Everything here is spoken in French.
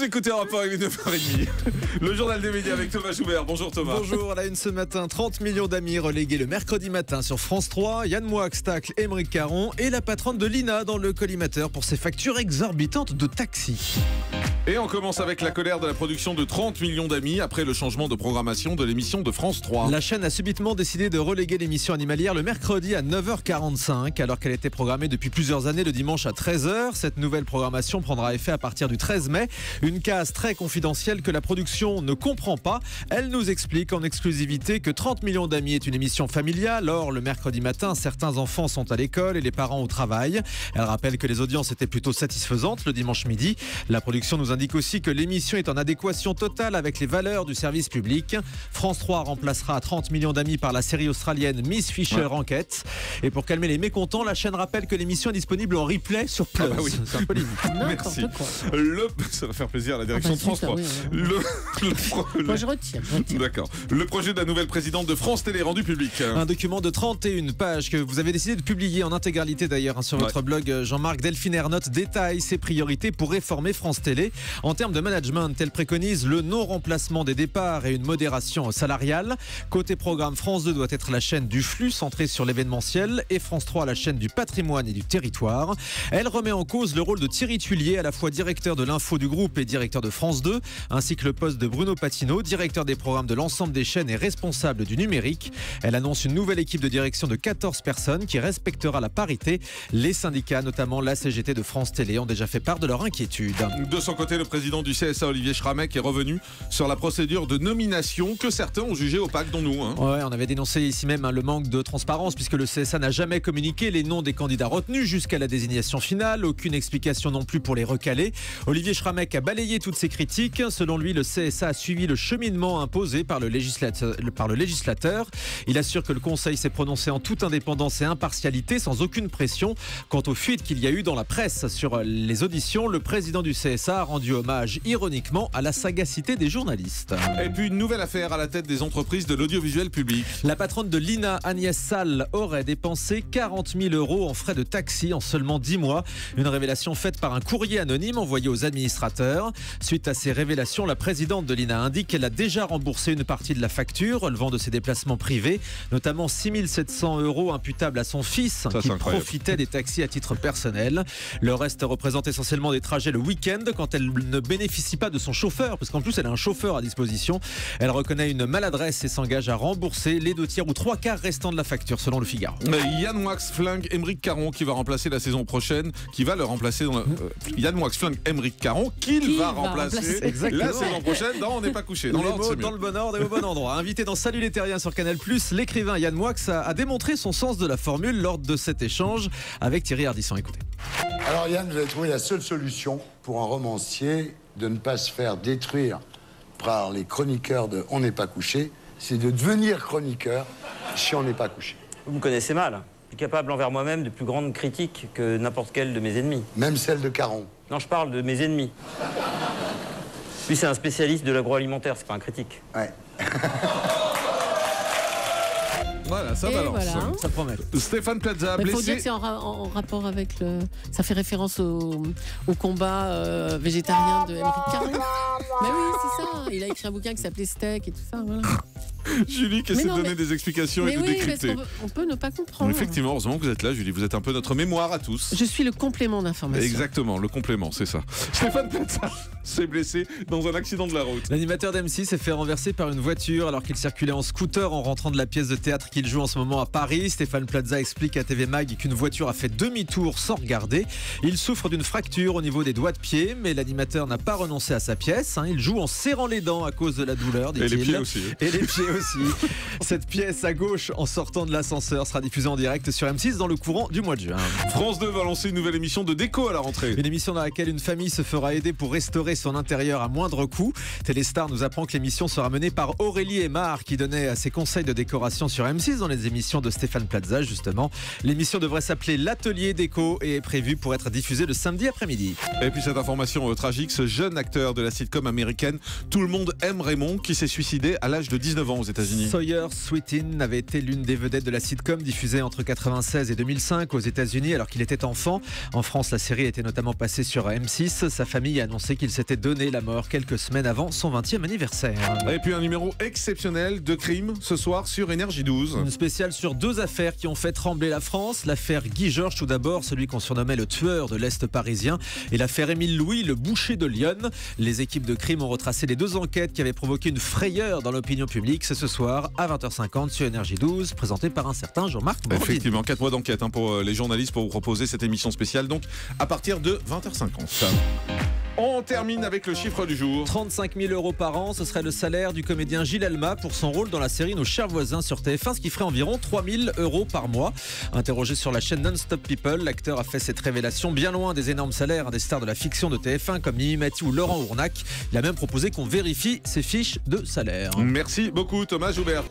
écoutez un rapport avec 9h30. Le journal des médias avec Thomas Joubert. Bonjour Thomas. Bonjour, à la une ce matin, 30 millions d'amis relégués le mercredi matin sur France 3. Yann Moix tacle Émeric Caron et la patronne de l'INA dans le collimateur pour ses factures exorbitantes de taxi. Et on commence avec la colère de la production de 30 millions d'amis après le changement de programmation de l'émission de France 3. La chaîne a subitement décidé de reléguer l'émission animalière le mercredi à 9h45 alors qu'elle était programmée depuis plusieurs années le dimanche à 13h. Cette nouvelle programmation prendra effet à partir du 13 mai. Une case très confidentielle que la production ne comprend pas. Elle nous explique en exclusivité que 30 millions d'amis est une émission familiale. Or, le mercredi matin, certains enfants sont à l'école et les parents au travail. Elle rappelle que les audiences étaient plutôt satisfaisantes le dimanche midi. La production nous indique aussi que l'émission est en adéquation totale avec les valeurs du service public. France 3 remplacera 30 millions d'amis par la série australienne Miss Fisher Enquête. Et pour calmer les mécontents, la chaîne rappelle que l'émission est disponible en replay sur Plus. Ah bah oui. C'est un peu limite. Merci. Ça va faire plaisir à la direction de France 3. Oui. Moi je retire. D'accord. Le projet de la nouvelle présidente de France Télé rendu public. Un document de 31 pages que vous avez décidé de publier en intégralité d'ailleurs sur votre blog. Jean-Marc Delphine Ernotte détaille ses priorités pour réformer France Télé. En termes de management, elle préconise le non-remplacement des départs et une modération salariale. Côté programme, France 2 doit être la chaîne du flux centrée sur l'événementiel et France 3 la chaîne du patrimoine et du territoire. Elle remet en cause le rôle de Thierry Tullier, à la fois directeur de l'info du groupe et directeur de France 2, ainsi que le poste de Bruno Patino, directeur des programmes de l'ensemble des chaînes et responsable du numérique. Elle annonce une nouvelle équipe de direction de 14 personnes qui respectera la parité. Les syndicats, notamment la CGT de France Télé, ont déjà fait part de leur inquiétude. De son côté, le président du CSA, Olivier Schramek, est revenu sur la procédure de nomination que certains ont jugée opaque, dont nous. Ouais, on avait dénoncé ici même le manque de transparence puisque le CSA n'a jamais communiqué les noms des candidats retenus jusqu'à la désignation finale. Aucune explication non plus pour les recaler. Olivier Schramek a balayé toutes ces critiques. Selon lui, le CSA a suivi le cheminement imposé par le législateur. Il assure que le Conseil s'est prononcé en toute indépendance et impartialité, sans aucune pression. Quant aux fuites qu'il y a eu dans la presse sur les auditions, le président du CSA a rendu hommage ironiquement à la sagacité des journalistes. Et puis une nouvelle affaire à la tête des entreprises de l'audiovisuel public. La patronne de l'INA, Agnès Salle, aurait dépensé 40 000 € en frais de taxi en seulement 10 mois. Une révélation faite par un courrier anonyme envoyé aux administrateurs. Suite à ces révélations, la présidente de l'INA indique qu'elle a déjà remboursé une partie de la facture relevant de ses déplacements privés, notamment 6 700 € imputables à son fils qui profitait des taxis à titre personnel. Le reste représente essentiellement des trajets le week-end quand elle ne bénéficie pas de son chauffeur, parce qu'en plus elle a un chauffeur à disposition. Elle reconnaît une maladresse et s'engage à rembourser les 2/3 ou 3/4 restants de la facture selon le Figaro. Yann Moix flingue Émeric Caron qui va remplacer la saison prochaine, qui va le remplacer dans Yann Moix flingue Émeric Caron qu'il va remplacer la saison prochaine dans On n'est pas couché. Dans le bon ordre et au bon endroit. Invité dans Salut les Terriens sur Canal+, l'écrivain Yann Moix a démontré son sens de la formule lors de cet échange avec Thierry Ardisson. Écoutez. Alors Yann, vous avez trouvé la seule solution pour un romancier de ne pas se faire détruire par les chroniqueurs de On n'est pas couché, c'est de devenir chroniqueur si On n'est pas couché. Vous me connaissez mal. Je suis capable envers moi-même de plus grandes critiques que n'importe quel de mes ennemis. Même celle de Caron. Non, je parle de mes ennemis. Lui, c'est un spécialiste de l'agroalimentaire, c'est pas un critique. Ouais. Voilà, ça Et balance. voilà. Ça promet. Stéphane Plaza Il faut dire blessé. que c'est en rapport avec le. Ça fait référence au combat végétarien de Émeric Caron. Mais oui, c'est ça. Il a écrit un bouquin qui s'appelait Steak et tout ça. Voilà. Julie qui essaie de donner des explications et mais de oui, décrypter. on peut ne pas comprendre. Effectivement, heureusement que vous êtes là, Julie. Vous êtes un peu notre mémoire à tous. Je suis le complément d'information. Exactement, le complément, c'est ça. Stéphane Plaza s'est blessé dans un accident de la route. L'animateur d'M6 s'est fait renverser par une voiture alors qu'il circulait en scooter en rentrant de la pièce de théâtre qu'il joue en ce moment à Paris. Stéphane Plaza explique à TV Mag qu'une voiture a fait demi-tour sans regarder. Il souffre d'une fracture au niveau des doigts de pied, mais l'animateur n'a pas renoncé à sa pièce. Il joue en serrant les dents à cause de la douleur, dit-il. Et les pieds aussi. Et les pieds aussi. Cette pièce à gauche en sortant de l'ascenseur sera diffusée en direct sur M6 dans le courant du mois de juin. France 2 va lancer une nouvelle émission de déco à la rentrée. Une émission dans laquelle une famille se fera aider pour restaurer son intérieur à moindre coût. Téléstar nous apprend que l'émission sera menée par Aurélie Aymar qui donnait ses conseils de décoration sur M6 dans les émissions de Stéphane Plaza justement. L'émission devrait s'appeler l'Atelier Déco et est prévue pour être diffusée le samedi après-midi. Et puis cette information tragique, ce jeune acteur de la sitcom américaine Tout le monde aime Raymond qui s'est suicidé à l'âge de 19 ans. ans aux États-Unis. Sawyer Sweetin avait été l'une des vedettes de la sitcom diffusée entre 1996 et 2005 aux États-Unis alors qu'il était enfant. En France, la série était notamment passée sur M6. Sa famille a annoncé qu'il s'était donné la mort quelques semaines avant son 20e anniversaire. Et puis un numéro exceptionnel de crime ce soir sur Énergie 12. Une spéciale sur 2 affaires qui ont fait trembler la France. L'affaire Guy Georges, tout d'abord, celui qu'on surnommait le tueur de l'Est parisien, et l'affaire Émile Louis, le boucher de Lyon. Les équipes de crime ont retracé les 2 enquêtes qui avaient provoqué une frayeur dans l'opinion publique. C'est ce soir à 20h50 sur Énergie 12, présenté par un certain Jean-Marc Morandini. Effectivement, 4 mois d'enquête pour les journalistes pour vous proposer cette émission spéciale, donc à partir de 20h50. On termine avec le chiffre du jour. 35 000 € par an, ce serait le salaire du comédien Gilles Alma pour son rôle dans la série Nos chers voisins sur TF1, ce qui ferait environ 3 000 € par mois. Interrogé sur la chaîne Non-Stop People, l'acteur a fait cette révélation bien loin des énormes salaires des stars de la fiction de TF1 comme Mimi Mati ou Laurent Ournac. Il a même proposé qu'on vérifie ses fiches de salaire. Merci beaucoup Thomas Joubert.